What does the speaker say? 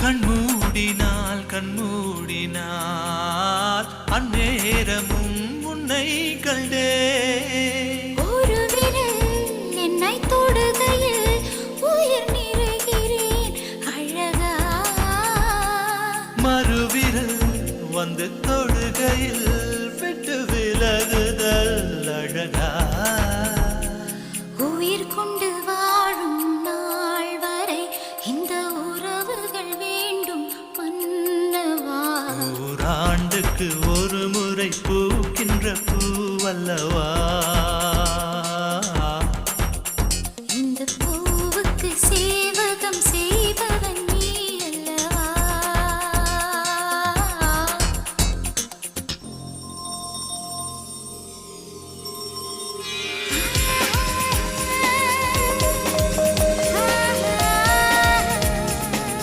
கண்மூடினால் அந்நேரமும் உன்னை கண்டே ஒரு விரல் என்னை தொடுகையில் உயிர் நிறைகிறேன் அழகா மறுவிரல் வந்து தொடுகையில் விட்டு விலகுதல் அழகா உயிர் கொண்டு வாழும் நாள் வரை இந்த உறவுகள் வேண்டும் மன்னவா ஓராண்டுக்கு ஒரு முறை பூக்கின்ற பூவல்லவா